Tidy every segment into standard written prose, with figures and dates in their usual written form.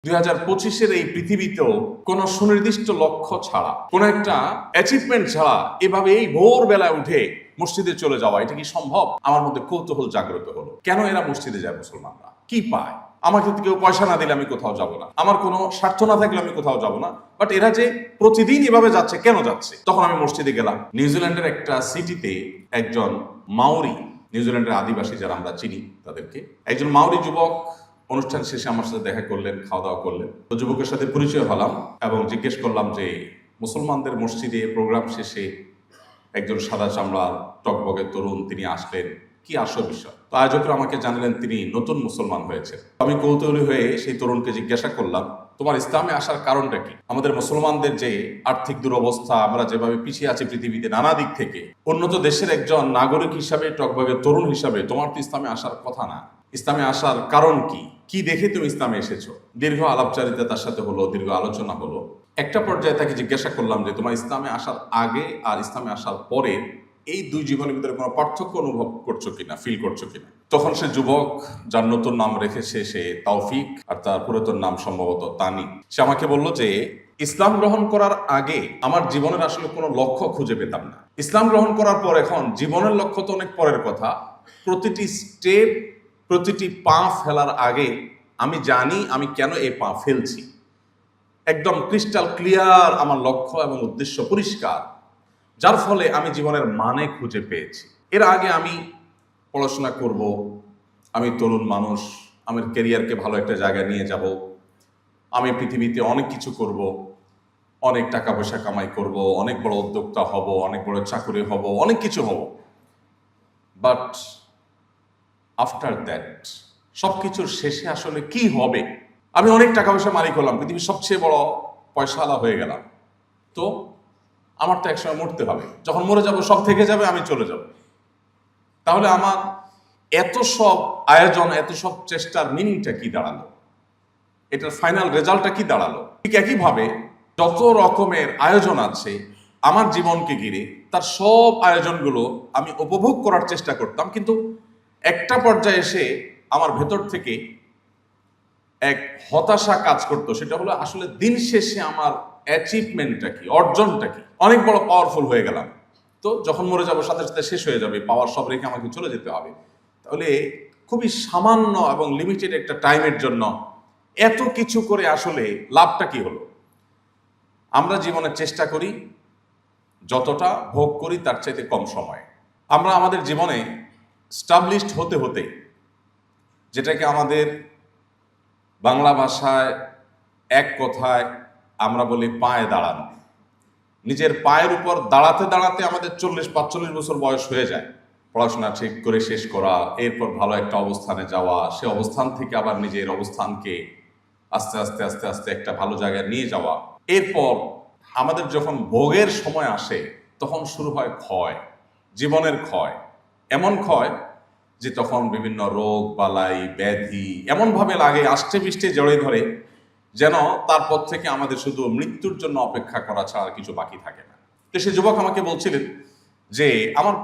2025-এর এই পৃথিবীতেও কোনো সুনির্দিষ্ট লক্ষ্য ছাড়া, কোনো একটা অ্যাচিভমেন্ট ছাড়া এভাবে এই ভোরবেলায় উঠে মসজিদে চলে যাওয়া, এটা কি সম্ভব? আমার মধ্যে কৌতূহল জাগ্রত হলো। কেন এরা মসজিদে যায়? মুসলমানরা কি পায়? আমাকে তো কেউ পয়সা না দিলে আমি কোথাও যাব না, আমার কোনো স্বার্থ না থাকলে আমি কোথাও যাব না, বাট এরা যে প্রতিদিন এভাবে যাচ্ছে, কেন যাচ্ছে? তখন আমি মসজিদে গেলাম। নিউজিল্যান্ডের একটা সিটিতে একজন মাওরি, নিউজিল্যান্ডের আদিবাসী যারা আমরা চিনি তাদেরকে, একজন মাওরি যুবক অনুষ্ঠান শেষে আমার সাথে দেখা করলেন, খাওয়া দাওয়া করলেন। তো যুবকের সাথে পরিচয় হলাম এবং জিজ্ঞেস করলাম যে মুসলমানদের মসজিদে প্রোগ্রাম শেষে একজন সাদা চামড়ার টকবগে তরুণ তিনি আসলেন, কি আসল বিষয়? তো আয়োজকরা আমাকে জানালেন তিনি নতুন মুসলমান হয়েছে। আমি কৌতূহলী হয়ে সেই তরুণকে জিজ্ঞাসা করলাম, তোমার ইসলামে আসার কারণটা কি? আমাদের মুসলমানদের যে আর্থিক দুরবস্থা, আমরা যেভাবে পিছিয়ে আছি পৃথিবীতে নানা দিক থেকে, উন্নত দেশের একজন নাগরিক হিসাবে, টকবগে তরুণ হিসাবে তোমার তো ইসলামে আসার কথা না। ইসলামে আসার কারণ কি? কি দেখে তুমি ইসলামে এসেছো? দীর্ঘ আলাপচারিতা তার সাথে হলো, দীর্ঘ আলোচনা হলো। একটা পর্যায়ে তাকে জিজ্ঞাসা করলাম যে তোমার ইসলামে আসার আগে আর ইসলামে আসার পরে এই দুই জীবনের ভিতরে কোনো পার্থক্য অনুভব করছো কিনা, ফিল করছো কিনা? তখন সে যুবক, যার নতুন নাম রেখেছে সে তৌফিক, আর তার পুরাতন নাম সম্ভবত তানি, সে আমাকে বলল যে ইসলাম গ্রহণ করার আগে আমার জীবনের আসলে কোনো লক্ষ্য খুঁজে পেতাম না। ইসলাম গ্রহণ করার পর এখন জীবনের লক্ষ্য তো অনেক পরের কথা। প্রতিটি স্টেপ, প্রতিটি পা ফেলার আগে আমি জানি আমি কেন এই পা ফেলছি। একদম ক্রিস্টাল ক্লিয়ার আমার লক্ষ্য এবং উদ্দেশ্য পরিষ্কার, যার ফলে আমি জীবনের মানে খুঁজে পেয়েছি। এর আগে আমি পড়াশোনা করব, আমি তরুণ মানুষ, আমার ক্যারিয়ারকে ভালো একটা জায়গায় নিয়ে যাব, আমি পৃথিবীতে অনেক কিছু করব, অনেক টাকা পয়সা কামাই করব, অনেক বড় উদ্যোক্তা হব, অনেক বড় চাকরি হব, অনেক কিছু হব। বাট আফটার দ্যাট, সবকিছুর শেষে আসলে কি হবে? আমি অনেক টাকা পয়সা মালিক হলাম, পৃথিবীর সবচেয়ে বড় পয়সাওয়ালা হয়ে গেলাম, তো আমার তো একসময় মরতে হবে। যখন মরে যাব সব থেকে যাবে, আমি চলে যাব। তাহলে আমার এত সব আয়োজন, এত সব চেষ্টার মিনিংটা কি দাঁড়ালো? এটার ফাইনাল রেজাল্টটা কি দাঁড়ালো? ঠিক একইভাবে যত রকমের আয়োজন আছে আমার জীবনকে ঘিরে, তার সব আয়োজনগুলো আমি উপভোগ করার চেষ্টা করতাম, কিন্তু একটা পর্যায়ে এসে আমার ভেতর থেকে এক হতাশা কাজ করতো। সেটা হলো আসলে দিন শেষে আমার অ্যাচিভমেন্টটা কি, অর্জনটা কি? অনেক বড় পাওয়ারফুল হয়ে গেলাম, তো যখন মরে যাবো সাথে সাথে শেষ হয়ে যাবে, পাওয়ার সব রেখে আমাকে চলে যেতে হবে। তাহলে খুবই সামান্য এবং লিমিটেড একটা টাইমের জন্য এত কিছু করে আসলে লাভটা কি হলো? আমরা জীবনে চেষ্টা করি যতটা ভোগ করি তার চাইতে কম সময়ে। আমরা আমাদের জীবনে স্টাবলিশড হতে হতে, যেটাকে আমাদের বাংলা ভাষায় এক কথায় আমরা বলি পায়ে দাঁড়ানো, নিজের পায়ের উপর দাঁড়াতে দাঁড়াতে আমাদের 40-45 বছর বয়স হয়ে যায়। পড়াশোনা ঠিক করে শেষ করা, এরপর ভালো একটা অবস্থানে যাওয়া, সে অবস্থান থেকে আবার নিজের অবস্থানকে আস্তে আস্তে আস্তে আস্তে একটা ভালো জায়গায় নিয়ে যাওয়া। এরপর আমাদের যখন ভোগের সময় আসে তখন শুরু হয় ক্ষয়, জীবনের ক্ষয়। এমন ক্ষয় যে তখন বিভিন্ন রোগ বালাই ব্যাধি এমনভাবে লাগে, আষ্টে পৃষ্ঠে জড়িয়ে ধরে, যেন তারপর থেকে আমাদের শুধু মৃত্যুর জন্য অপেক্ষা করা ছাড়া আর কিছু বাকি থাকে না। তো সে যুবক আমাকে বলছিলেন যে আমার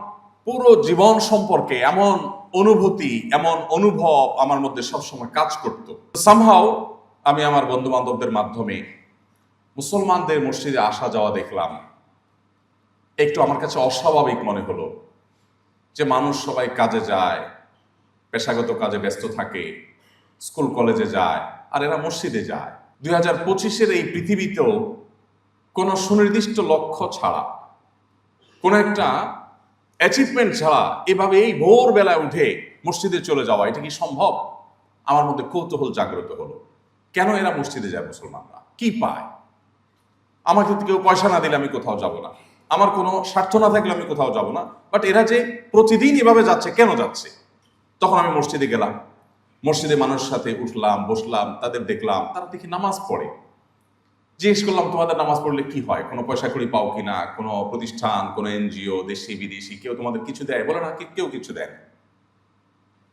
পুরো জীবন সম্পর্কে এমন অনুভূতি, এমন অনুভব আমার মধ্যে সবসময় কাজ করতো। সামহাও আমি আমার বন্ধু বান্ধবদের মাধ্যমে মুসলমানদের মসজিদে আসা যাওয়া দেখলাম, একটু আমার কাছে অস্বাভাবিক মনে হলো যে মানুষ সবাই কাজে যায়, পেশাগত কাজে ব্যস্ত থাকে, স্কুল কলেজে যায়, আর এরা মসজিদে যায়। 2025-এর এই পৃথিবীতেও কোনো সুনির্দিষ্ট লক্ষ্য ছাড়া, কোনো একটা অ্যাচিভমেন্ট ছাড়া এভাবে এই ভোরবেলায় উঠে মসজিদে চলে যাওয়া, এটা কি সম্ভব? আমার মধ্যে কৌতূহল জাগ্রত হলো। কেন এরা মসজিদে যায়? মুসলমানরা কি পায়? আমাকে তো কেউ পয়সা না দিলে আমি কোথাও যাব না, আমার কোনো স্বার্থ না থাকলে আমি কোথাও যাব না, বাট এরা যে প্রতিদিন এভাবে যাচ্ছে, কেন যাচ্ছে? তখন আমি মসজিদে গেলাম, মসজিদে মানুষের সাথে উঠলাম, বসলাম, তাদের দেখলাম, তারা দেখি নামাজ পড়ে। জিজ্ঞেস করলাম তোমাদের নামাজ পড়লে কি হয়, কোনো পয়সা কড়ি পাও কিনা, কোনো প্রতিষ্ঠান, কোনো এনজিও, দেশি বিদেশি কেউ তোমাদের কিছু দেয়? বলে না, কেউ কিছু দেয় না।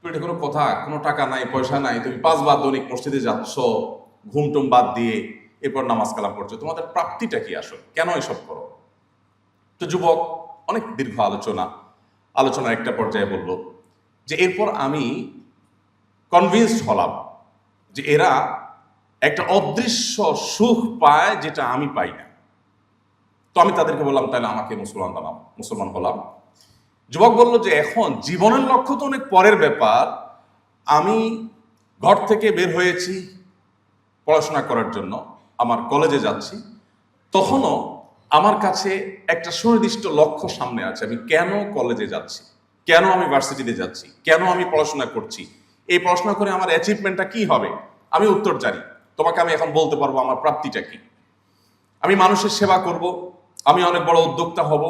এটা কোনো কথা? কোনো টাকা নাই, পয়সা নাই, তুমি 5 বার দৈনিক মসজিদে যাচ্ছ, ঘুমটুম বাদ দিয়ে, এরপর নামাজ কালাম করছো, তোমাদের প্রাপ্তিটা কি আসলে, কেন এসব করো? তো যুবক অনেক দীর্ঘ আলোচনার একটা পর্যায়ে বলল যে এরপর আমি কনভিন্সড হলাম যে এরা একটা অদৃশ্য সুখ পায় যেটা আমি পাই না। তো আমি তাদেরকে বললাম, তাহলে আমাকে মুসলমান বানাও। মুসলমান হলাম। যুবক বলল যে এখন জীবনের লক্ষ্য তো অনেক পরের ব্যাপার, আমি ঘর থেকে বের হয়েছি পড়াশোনা করার জন্য, আমার কলেজে যাচ্ছি, তখনও আমার কাছে একটা সুনির্দিষ্ট লক্ষ্য সামনে আছে। আমি কেন কলেজে যাচ্ছি, কেন আমি ভার্সিটিতে যাচ্ছি, কেন আমি পড়াশোনা করছি, এই পড়াশোনা করে আমার অ্যাচিভমেন্টটা কি হবে, আমি উত্তর জানি। তোমাকে আমি এখন বলতে পারবো আমার প্রাপ্তিটা কি। আমি মানুষের সেবা করব, আমি অনেক বড় উদ্যোক্তা হব,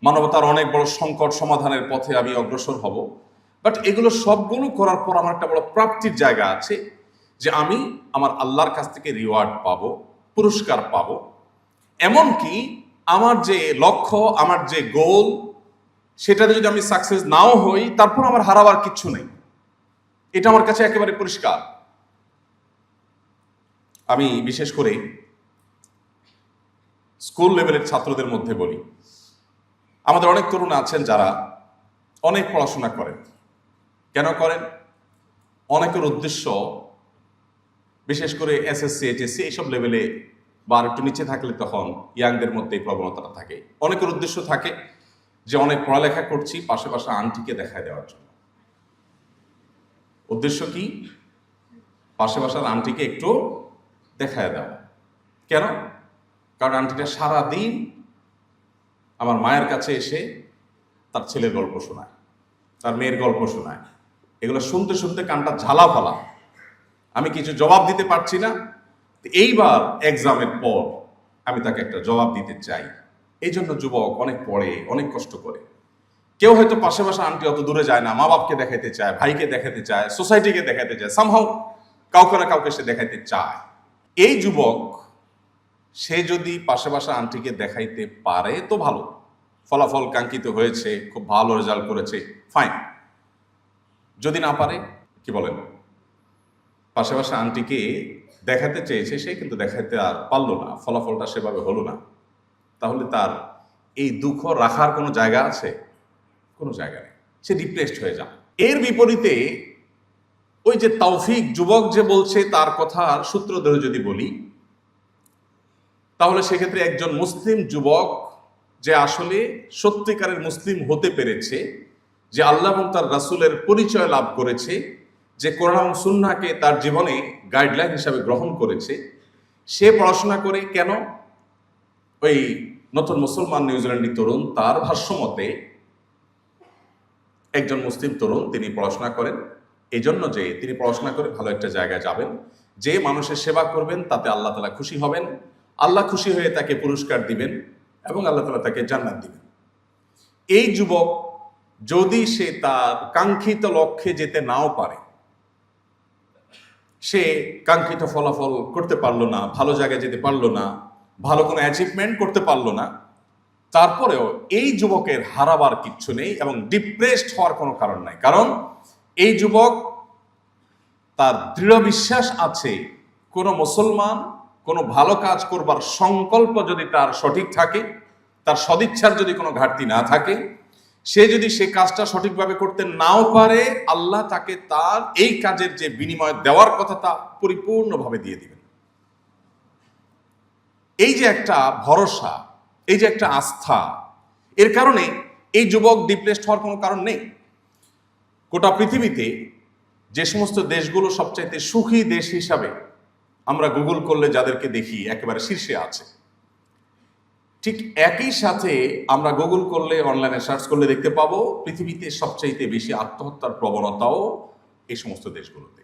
মানবতার অনেক বড় সংকট সমাধানের পথে আমি অগ্রসর হব। বাট এগুলো সবগুলো করার পর আমার একটা বড় প্রাপ্তির জায়গা আছে, যে আমি আমার আল্লাহর কাছ থেকে রিওয়ার্ড পাবো, পুরস্কার পাবো। এমনকি আমার যে লক্ষ্য, আমার যে গোল, সেটাতে যদি আমি সাকসেস নাও হই, তারপর আমার হারাবার কিচ্ছু নেই। এটা আমার কাছে একেবারে পরিষ্কার। আমি বিশেষ করে স্কুল লেভেলের ছাত্রদের মধ্যে বলি, আমাদের অনেক তরুণ আছেন যারা অনেক পড়াশোনা করেন। কেন করেন? অনেকের উদ্দেশ্য, বিশেষ করে এসএসসি এইচএসসি এইসব লেভেলে বা আর একটু নিচে থাকলে তখন ইয়াংদের মধ্যে এই প্রবণতাটা থাকে। অনেকের উদ্দেশ্য থাকে যে অনেক পড়ালেখা করছি, পাশে পাশে আন্টিকে দেখায় দেওয়ার জন্য। উদ্দেশ্য কি? পাশে পাশের আন্টিকে একটু দেখায় দেওয়া। কেন? কারণ আন্টিটা সারাদিন আমার মায়ের কাছে এসে তার ছেলের গল্প শোনায়, তার মেয়ের গল্প শোনায়। এগুলো শুনতে শুনতে কানটা ঝালা ফালা, আমি কিছু জবাব দিতে পারছি না। এইবার এক্সামের পর আমি তাকে একটা জবাব দিতে চাই। এই জন্য যুবক অনেক পড়ে, অনেক কষ্ট করে। কেউ হয়তো পাশে পাশে আন্টি অত দূরে যায় না, মা বাপকে দেখাইতে চায়, ভাইকে দেখাতে চায়, সোসাইটিকে দেখাতে চায়, সামহাও কাউকে না কাউকে সে দেখাইতে চায়। এই যুবক সে যদি পাশে পাশে আন্টিকে দেখাইতে পারে তো ভালো, ফলাফল কাঙ্ক্ষিত হয়েছে, খুব ভালো রেজাল্ট করেছে, ফাইন। যদি না পারে, কি বলেন, পাশে পাশে আন্টিকে দেখাতে চেয়েছে সে, কিন্তু দেখাতে আর পারলো না, ফলাফলটা সেভাবে হলো না, তাহলে তার এই দুঃখ রাখার কোনো জায়গা আছে? কোনো জায়গা নেই। সে ডিপ্রেসড হয়ে যায়। এর বিপরীতে ওই যে তৌফিক যুবক যে বলছে, তার কথার সূত্র ধরে যদি বলি, তাহলে সেক্ষেত্রে একজন মুসলিম যুবক যে আসলে সত্যিকারের মুসলিম হতে পেরেছে, যে আল্লাহ এবং তার রাসূলের পরিচয় লাভ করেছে, যে কোরআন এবং সুন্নাহকে তার জীবনে গাইডলাইন হিসাবে গ্রহণ করেছে, সে পড়াশোনা করে কেন? ওই নতুন মুসলমান নিউজিল্যান্ডি তরুণ, তার ভাষ্যমতে একজন মুসলিম তরুণ তিনি পড়াশোনা করেন এই জন্য যে তিনি পড়াশোনা করে ভালো একটা জায়গায় যাবেন, যে মানুষের সেবা করবেন তাতে আল্লাহ তাআলা খুশি হবেন, আল্লাহ খুশি হয়ে তাকে পুরস্কার দিবেন এবং আল্লাহ তাআলা তাকে জান্নাত দিবেন। এই যুবক যদি সে তার কাঙ্ক্ষিত লক্ষ্যে যেতে নাও পারে, সে কাঙ্ক্ষিত ফলাফল করতে পারলো না, ভালো জায়গায় যেতে পারলো না, ভালো কোনো অ্যাচিভমেন্ট করতে পারলো না, তারপরেও এই যুবকের হারাবার কিচ্ছু নেই এবং ডিপ্রেসড হওয়ার কোনো কারণ নাই। কারণ এই যুবক, তার দৃঢ় বিশ্বাস আছে, কোনো মুসলমান কোনো ভালো কাজ করবার সংকল্প যদি তার সঠিক থাকে, তার সদিচ্ছার যদি কোনো ঘাটতি না থাকে, সে যদি সে কাজটা সঠিকভাবে করতে নাও পারে, আল্লাহ তাকে তার এই কাজের যে বিনিময় দেওয়ার কথা তা পরিপূর্ণভাবে দিয়ে দিবেন। এই যে একটা ভরসা, এই যে একটা আস্থা, এর কারণে এই যুবক ডিপ্রেসড হওয়ার কোনো কারণ নেই। গোটা পৃথিবীতে যে সমস্ত দেশগুলো সবচাইতে সুখী দেশ হিসাবে আমরা গুগল করলে যাদেরকে দেখি একেবারে শীর্ষে আছে, ঠিক একই সাথে আমরা গুগল করলে, অনলাইনে সার্চ করলে দেখতে পাবো পৃথিবীতে সবচাইতে বেশি আত্মহত্যার প্রবণতাও এই সমস্ত দেশগুলোতে।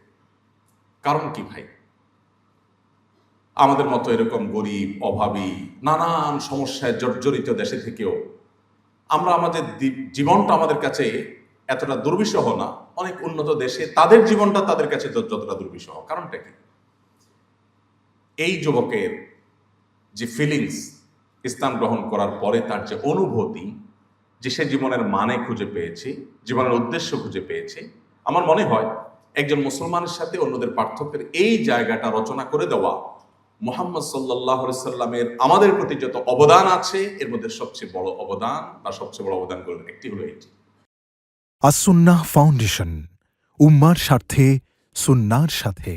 কারণ কি ভাই? আমাদের মতো এরকম গরিব, অভাবী, নানান সমস্যায় জর্জরিত দেশে থেকেও আমরা আমাদের জীবনটা আমাদের কাছে এতটা দুর্বিষহ না। অনেক উন্নত দেশে তাদের জীবনটা তাদের কাছে যতটা দুর্বিষহ। কারণটা কি? এই যুবকের যে ফিলিংস, ইসলাম গ্রহণ করার পরে তার যে অনুভূতি, যে সে জীবনের মানে খুঁজে পেয়েছে, জীবনের উদ্দেশ্য খুঁজে পেয়েছে, আমার মনে হয় একজন মুসলমানের সাথে অন্যদের পার্থক্যের এই জায়গাটা রচনা করে দেওয়া মুহাম্মদ সাল্লাল্লাহু আলাইহি সাল্লামের আমাদের প্রতি যত অবদান আছে, এর মধ্যে সবচেয়ে বড় অবদান বা সবচেয়ে বড় অবদানগুলোর একটি হলো এটি। আস-সুন্নাহ ফাউন্ডেশন, উম্মার স্বার্থে সুন্নাহর সাথে।